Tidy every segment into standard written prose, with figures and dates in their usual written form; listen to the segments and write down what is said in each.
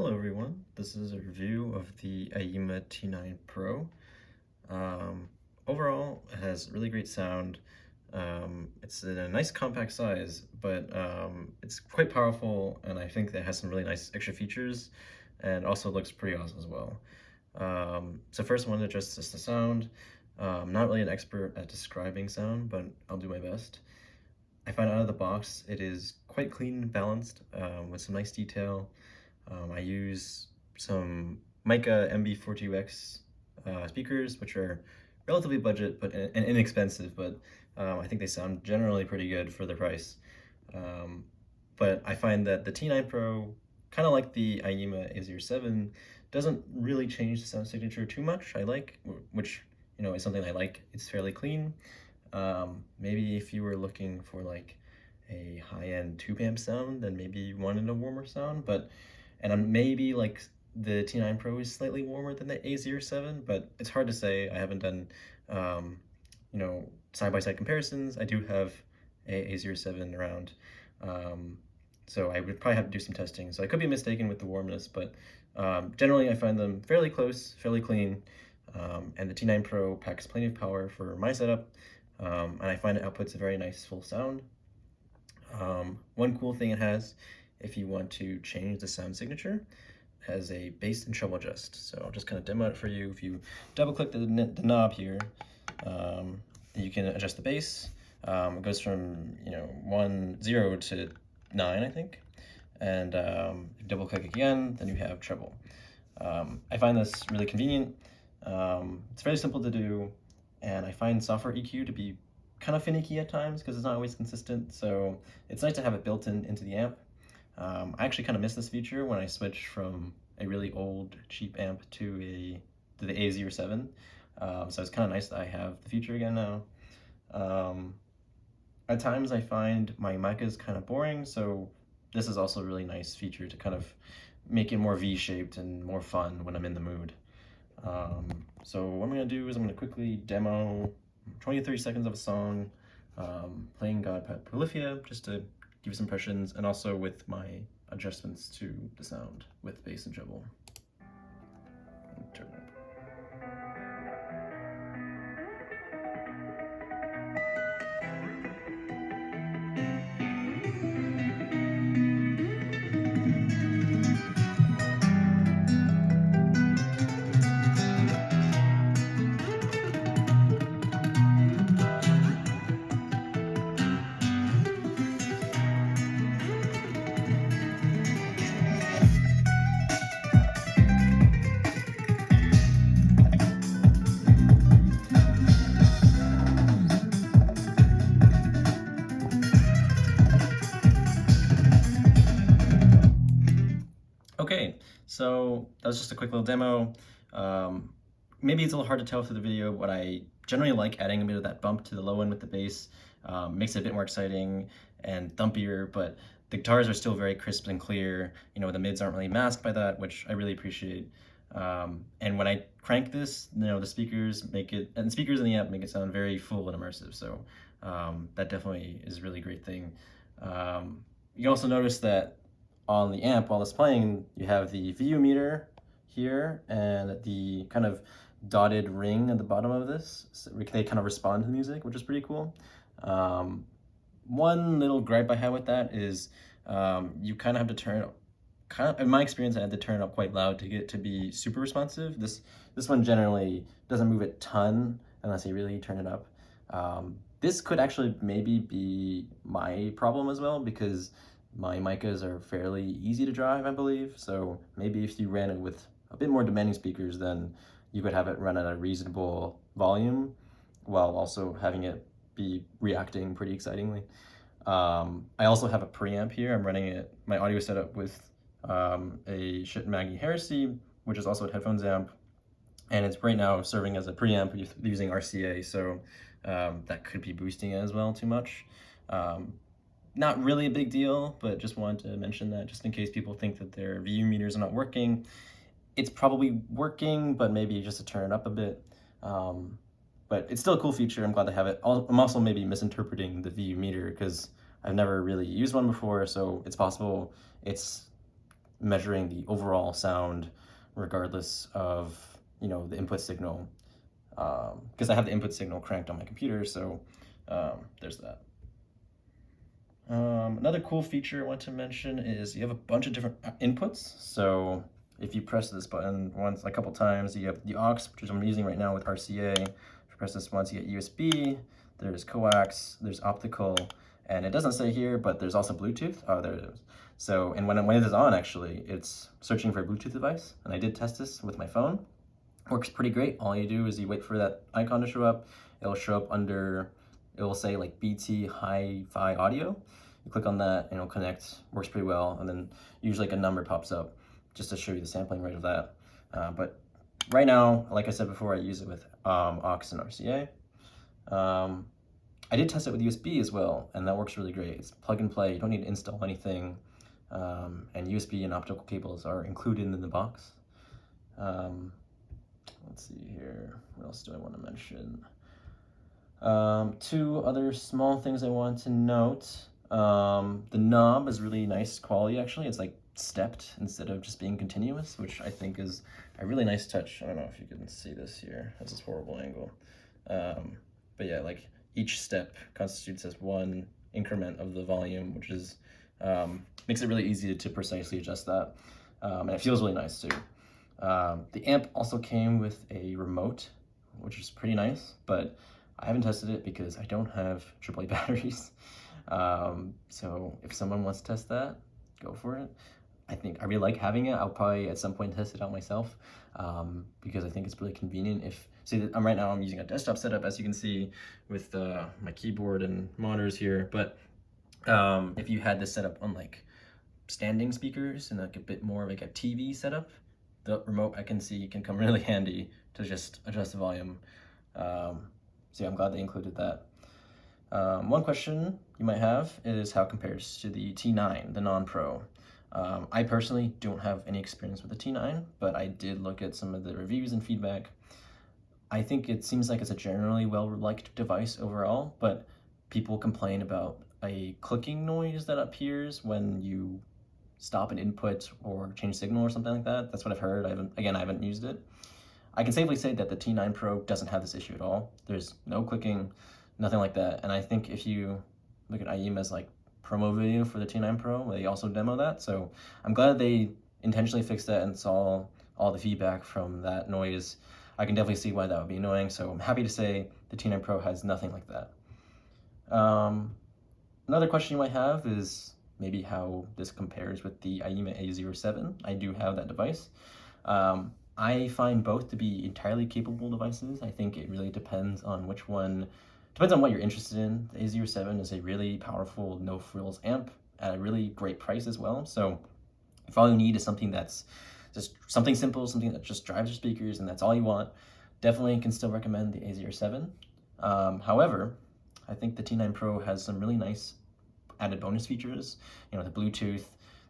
Hello everyone, this is a review of the Aiyima T9 PRO. Overall, it has really great sound. It's in a nice compact size, but it's quite powerful, and I think that it has some really nice extra features, and also looks pretty awesome as well. So first I wanted to address just the sound. I'm not really an expert at describing sound, but I'll do my best. I find out of the box it is quite clean and balanced, with some nice detail. I use some Mica MB42X speakers, which are relatively budget and inexpensive, but I think they sound generally pretty good for the price. But I find that the T9 Pro, kind of like the Aiyima A07, doesn't really change the sound signature too much. Which is something I like. It's fairly clean. Maybe if you were looking for like a high-end tube amp sound, then maybe you wanted a warmer sound, and maybe like the T9 Pro is slightly warmer than the A07, but it's hard to say. I haven't done side-by-side comparisons. I do have a A07 around, so I would probably have to do some testing. So I could be mistaken with the warmness, but generally I find them fairly close, fairly clean, and the T9 Pro packs plenty of power for my setup, and I find it outputs a very nice full sound. One cool thing it has, if you want to change the sound signature, has a bass and treble adjust. So I'll just kind of demo it for you. If you double click the knob here, you can adjust the bass. It goes from 0 to 9, I think, and double click again, then you have treble. I find this really convenient. It's very simple to do, and I find software EQ to be kind of finicky at times because it's not always consistent, so it's nice to have it built into the amp. I actually kind of missed this feature when I switched from a really old cheap amp to the A07, so it's kind of nice that I have the feature again now. At times I find my mic is kind of boring, so this is also a really nice feature to kind of make it more V-shaped and more fun when I'm in the mood. So what I'm going to do is I'm going to quickly demo 20 to 30 seconds of a song, playing God Prolifia, just to give you some impressions, and also with my adjustments to the sound with bass and treble. Turn it up. Okay, so that was just a quick little demo. Maybe it's a little hard to tell through the video, but I generally like adding a bit of that bump to the low end with the bass. Makes it a bit more exciting and thumpier, but the guitars are still very crisp and clear. The mids aren't really masked by that, which I really appreciate. And when I crank this, the speakers and the speakers in the amp make it sound very full and immersive. So that definitely is a really great thing. You also notice that on the amp while it's playing, you have the VU meter here and the kind of dotted ring at the bottom of this. So they kind of respond to the music, which is pretty cool. One little gripe I have with that is you kind of have to turn it, in my experience, I had to turn it up quite loud to get it to be super responsive. This one generally doesn't move a ton unless you really turn it up. This could actually maybe be my problem as well, because my micas are fairly easy to drive, I believe. So maybe if you ran it with a bit more demanding speakers, then you could have it run at a reasonable volume while also having it be reacting pretty excitingly. I also have a preamp here. I'm running my audio setup with a Shit Maggie Heresy, which is also a headphones amp, and it's right now serving as a preamp using RCA, so that could be boosting it as well too much. Not really a big deal, but just wanted to mention that just in case people think that their VU meters are not working. It's probably working, but maybe just to turn it up a bit. But it's still a cool feature. I'm glad to have it. I'm also maybe misinterpreting the VU meter because I've never really used one before, so it's possible it's measuring the overall sound regardless of, you know, the input signal, because I have the input signal cranked on my computer, so there's that. Another cool feature I want to mention is you have a bunch of different inputs. So if you press this button once, a couple times, you have the aux, which is I'm using right now with RCA. If you press this once, you get USB, there's coax, there's optical, and it doesn't say here, but there's also Bluetooth. Oh, there it is. So, and when it is on, actually, it's searching for a Bluetooth device, and I did test this with my phone. Works pretty great. All you do is you wait for that icon to show up. It'll show up under, it will say like BT Hi-Fi Audio. You click on that and it'll connect, works pretty well. And then usually like a number pops up just to show you the sampling rate of that. But right now, like I said before, I use it with aux and RCA. I did test it with USB as well, and that works really great. It's plug and play, you don't need to install anything. And USB and optical cables are included in the box. Let's see here, what else do I want to mention? Two other small things I want to note. The knob is really nice quality, actually. It's like stepped instead of just being continuous, which I think is a really nice touch. I don't know if you can see this here. That's this horrible angle. But yeah, like each step constitutes as one increment of the volume, which is makes it really easy to precisely adjust that. And it feels really nice too. The amp also came with a remote, which is pretty nice, but I haven't tested it because I don't have AAA batteries. So if someone wants to test that, go for it. I really like having it. I'll probably at some point test it out myself, because I think it's really convenient. Right now I'm using a desktop setup, as you can see, with my keyboard and monitors here, but if you had this set up on like standing speakers and like a bit more like a TV setup, the remote I can see can come really handy to just adjust the volume. So yeah, I'm glad they included that. One question you might have is how it compares to the T9, the non-Pro. I personally don't have any experience with the T9, but I did look at some of the reviews and feedback. I think it seems like it's a generally well-liked device overall, but people complain about a clicking noise that appears when you stop an input or change signal or something like that. That's what I've heard. I haven't used it. I can safely say that the T9 Pro doesn't have this issue at all. There's no clicking, nothing like that. And I think if you look at Aiyima's like promo video for the T9 Pro, they also demo that. So I'm glad they intentionally fixed that and saw all the feedback from that noise. I can definitely see why that would be annoying. So I'm happy to say the T9 Pro has nothing like that. Another question you might have is maybe how this compares with the Aiyima A07. I do have that device. I find both to be entirely capable devices. I think it really depends on which one, depends on what you're interested in. The A07 is a really powerful no-frills amp at a really great price as well. So if all you need is something that's just something simple, something that just drives your speakers and that's all you want, definitely can still recommend the A07. However, I think the T9 Pro has some really nice added bonus features. You know, the Bluetooth,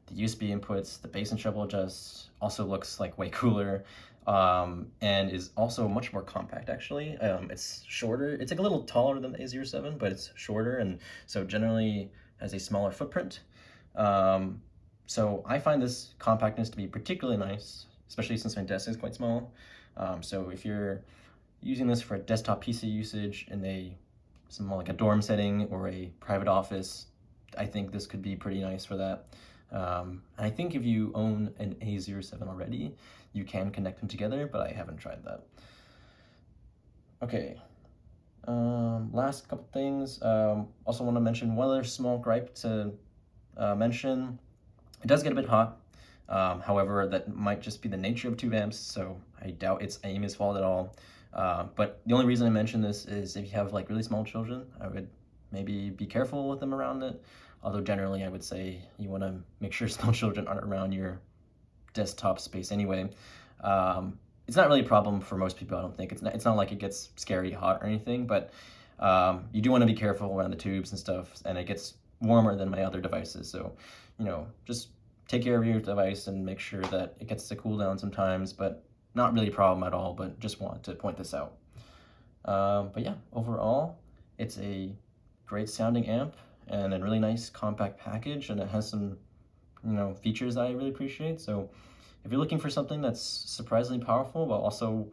the USB inputs, the bass and treble adjust also looks like way cooler, and is also much more compact actually. It's shorter, it's like a little taller than the A07, but it's shorter and so generally has a smaller footprint. So I find this compactness to be particularly nice, especially since my desk is quite small. So if you're using this for a desktop PC usage in somewhat like a dorm setting or a private office, I think this could be pretty nice for that. And I think if you own an A07 already, you can connect them together, but I haven't tried that. Okay, last couple things. Also want to mention one other small gripe to mention. It does get a bit hot. However, that might just be the nature of tube amps, so I doubt it's Aiyimi's fault at all. But the only reason I mention this is if you have like really small children, I would maybe be careful with them around it. Although generally I would say you want to make sure small children aren't around your desktop space anyway. It's not really a problem for most people, I don't think. It's not like it gets scary hot or anything, but you do want to be careful around the tubes and stuff, and it gets warmer than my other devices. So, you know, just take care of your device and make sure that it gets to cool down sometimes, but not really a problem at all, but just want to point this out. But yeah, overall, it's a great sounding amp and a really nice compact package, and it has some features that I really appreciate. So if you're looking for something that's surprisingly powerful, but also,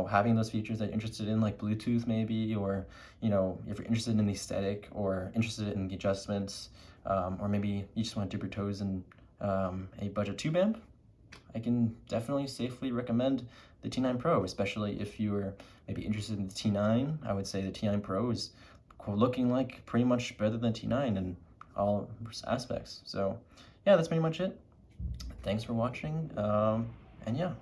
having those features that you're interested in, like Bluetooth maybe, or, if you're interested in the aesthetic or interested in the adjustments, or maybe you just want to dip your toes in a budget tube amp, I can definitely safely recommend the T9 Pro, especially if you're maybe interested in the T9. I would say the T9 Pro is looking like pretty much better than T9 in all aspects. So yeah, that's pretty much it. Thanks for watching, and yeah.